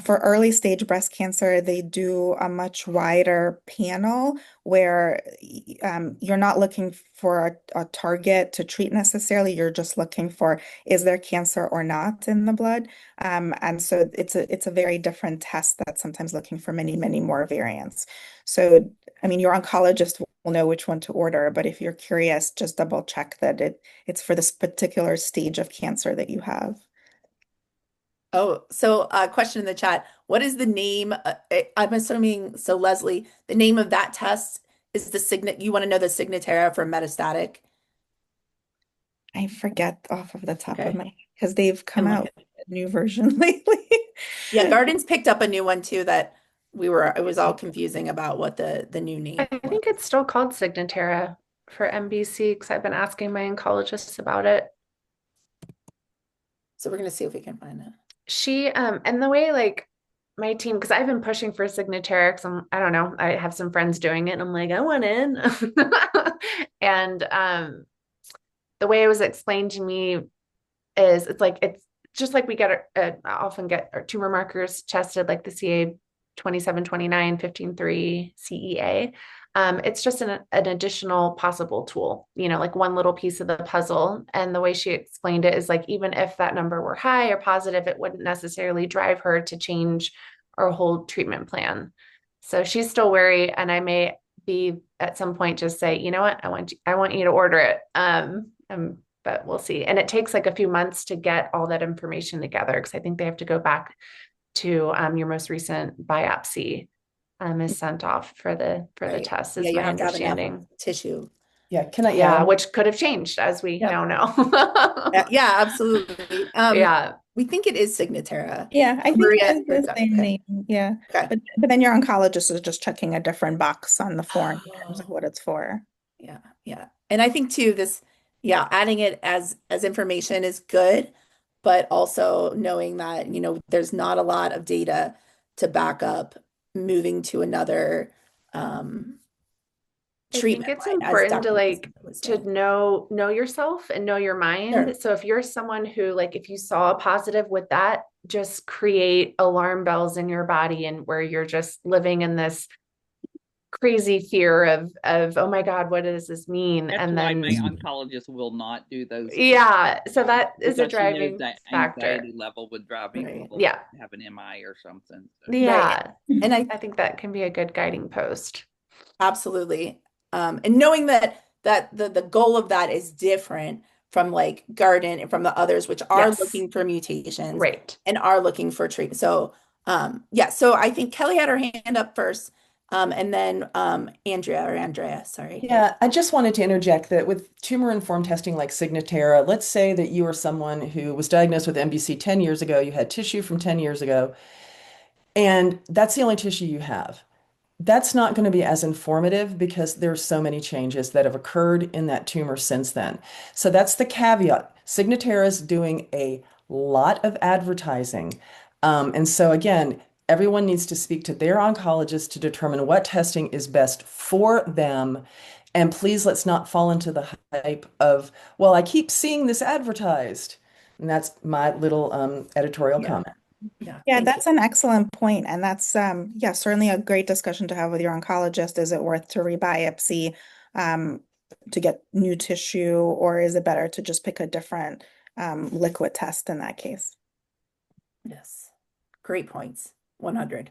For early stage breast cancer, they do a much wider panel where you're not looking for a target to treat necessarily. You're just looking for, is there cancer or not in the blood? And so it's a very different test that's sometimes looking for many, many more variants. So, I mean, your oncologist will know which one to order, but if you're curious, just double check that it's for this particular stage of cancer that you have. Oh, so question in the chat. What is the name? I'm assuming, so Leslie, the name of that test is the Signet. You want to know the Signatera for metastatic? I forget off of the top of Okay. my head because they've come And out look with a new version lately. Yeah, Guardant's picked up a new one too that it was all confusing about what the new I name was. think it's still called Signatera for MBC because I've been asking my oncologist about it. So we're gonna see if we can find it. And the way like my team, because I've been pushing for Signatera because I don't know, I have some friends doing it and I'm like, I want in. And the way it was explained to me is it's just like we often get our tumor markers tested, like the CA 2729, 15.3 CEA. It's just an additional possible tool, like one little piece of the puzzle. And the way she explained it is like, even if that number were high or positive, it wouldn't necessarily drive her to change our whole treatment plan. So she's still wary, and I may be at some point just say, you know what, I want you to order it. But we'll see. And it takes like a few months to get all that information together because I think they have to go back to your most recent biopsy is sent off for the Right. test, Yeah, is you my have to have enough understanding. tissue. Yeah, can I Yeah, add? which could have changed as we Yep. now know. Yeah, absolutely. Yeah. We think it is Signatera. Yeah, I think Maria, it is the same okay. name. Yeah. Okay. But then your oncologist is just checking a different box on the form in terms of Oh, what it's for. yeah, yeah. And I think too, adding it as information is good, but also knowing that, there's not a lot of data to back up moving to another I think treatment it's line, as important to Dr. was to saying. know yourself and know your Sure. mind. So if you're someone who if you saw a positive with that, just create alarm bells in your body, and where you're just living in this crazy fear of oh my God, what does this mean? That's And why then my oncologist will not do those yeah, so that is a because she knows driving that factor. anxiety level would drive me Right. probably Yeah. to have an MI or something. So. Right. Yeah. And I think that can be a good guiding post. absolutely. And knowing that the goal of that is different from like Garden and from the others, which are Yes. looking for mutations Right. and are looking for treatment. So yeah, so I think Kelly had her hand up first. And then Andrea, sorry. Yeah, I just wanted to interject that with tumor-informed testing like Signatera, let's say that you are someone who was diagnosed with MBC 10 years ago, you had tissue from 10 years ago, And that's the only tissue you have. That's not going to be as informative because there's so many changes that have occurred in that tumor since then. So that's the caveat. Signatera is doing a lot of advertising. And so again, everyone needs to speak to their oncologist to determine what testing is best for them. And please let's not fall into the hype of, well, I keep seeing this advertised. And that's my little editorial Yeah. comment. Yeah. Yeah, Thank that's an excellent point, and that's yeah, certainly a great discussion to have with your oncologist. Is it worth to rebiopsy um, to get new tissue, or is it better to just pick a different liquid test in that case? you. Yes. Great points. 100.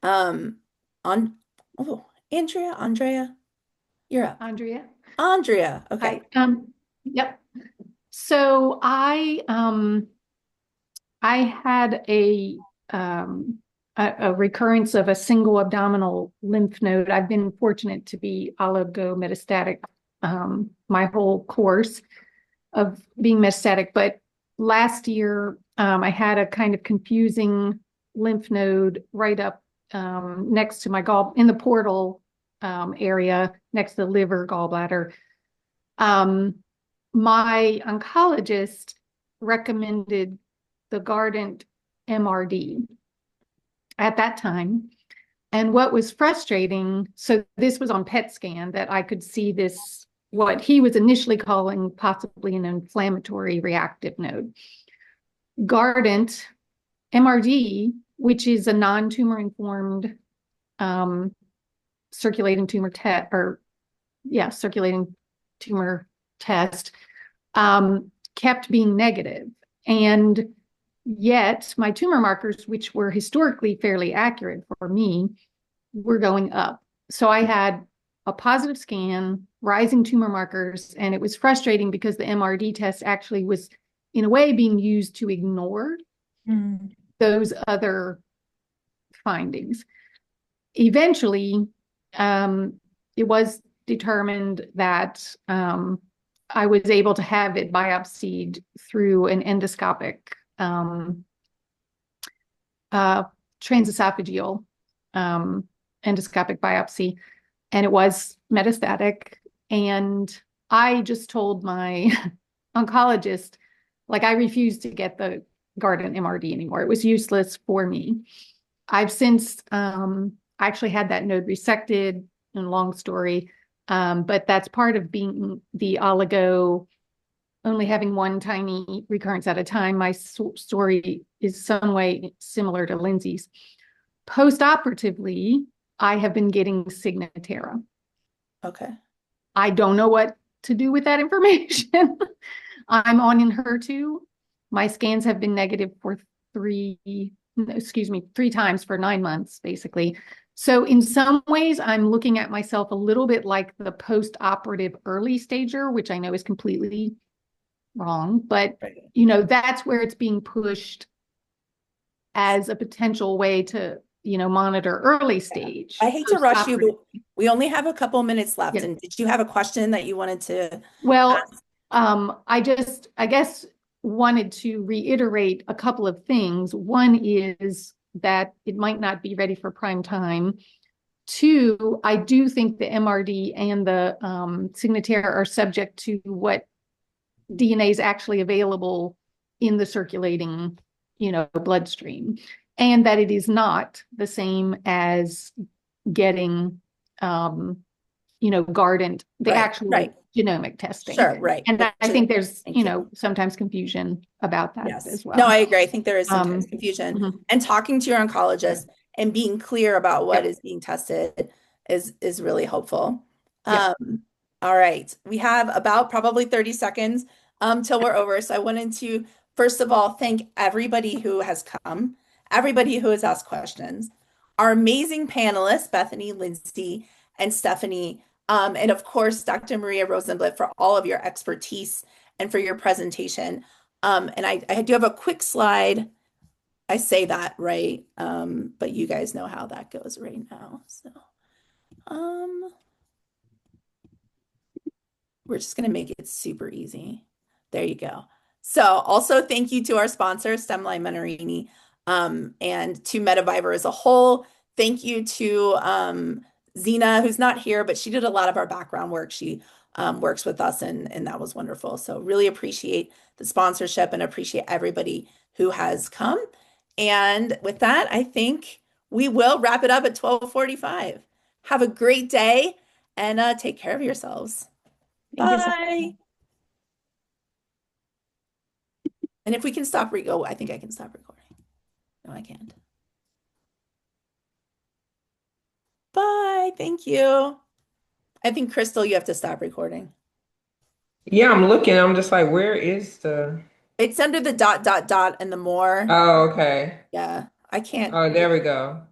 Um, on, oh, Andrea, you're up. Andrea. Andrea. Okay. Hi. Yep. So I had a recurrence of a single abdominal lymph node. I've been fortunate to be oligometastatic my whole course of being metastatic, but last year I had a kind of confusing lymph node right up next to my in the portal area next to the liver gallbladder. My oncologist recommended the Guardant MRD at that time. And what was frustrating, so this was on PET scan that I could see this, what he was initially calling possibly an inflammatory reactive node. Guardant MRD, which is a non-tumor informed circulating tumor test, or yeah, circulating tumor test, kept being negative. And yet my tumor markers, which were historically fairly accurate for me, were going up. So I had a positive scan, rising tumor markers, and it was frustrating because the MRD test actually was, in a way, being used to ignore those other findings. Eventually, it was determined that I was able to have it biopsied through an endoscopic transesophageal endoscopic biopsy, and it was metastatic. And I just told my oncologist, like, I refused to get the Guardant MRD anymore. It was useless for me. I've since actually had that node resected, and long story, but that's part of being the oligo, only having one tiny recurrence at a time. My story is some way similar to Lindsay's. Post-operatively, I have been getting Signatera. Okay. I don't know what to do with that information. I'm on Enhertu. My scans have been negative for three times for 9 months, basically. So in some ways, I'm looking at myself a little bit like the post-operative early stager, which I know is completely wrong, but that's where it's being pushed as a potential way to, monitor early stage. I hate to rush you, but we only have a couple minutes left. And did you have a question that you wanted to Well, ask? I guess wanted to reiterate a couple of things. One is that it might not be ready for prime time. Two, I do think the MRD and the Signatera are subject to what DNA is actually available in the circulating, bloodstream, and that it is not the same as getting, Guardant, the actual genomic testing. Sure, right. And I think there's, sometimes confusion about that as well. No, I agree. I think there is sometimes confusion. And talking to your oncologist and being clear about what is being tested is really helpful. All right. We have about probably 30 seconds till we're over. So I wanted to, first of all, thank everybody who has come, everybody who has asked questions, our amazing panelists, Bethany, Lindsay, and Stephanie, and of course, Dr. Maria Rosenblatt for all of your expertise and for your presentation. And I do have a quick slide. I say that right, but you guys know how that goes right now. So we're just going to make it super easy. There you go. So also thank you to our sponsor, Stemline Menarini. and to Medivivor as a whole. Thank you to Zena, who's not here, but she did a lot of our background work. She works with us, and that was wonderful. So really appreciate the sponsorship and appreciate everybody who has come. And with that, I think we will wrap it up at 12:45. Have a great day and take care of yourselves. Thank you so much. Bye. And if we can stop oh, I think I can stop recording. No, I can't. Bye. Thank you. I think Crystal, you have to stop recording. Yeah, I'm looking. I'm just like, where is the? It's under the dot, dot, dot, and the more. Oh, okay. Yeah, I can't. Oh, there we go.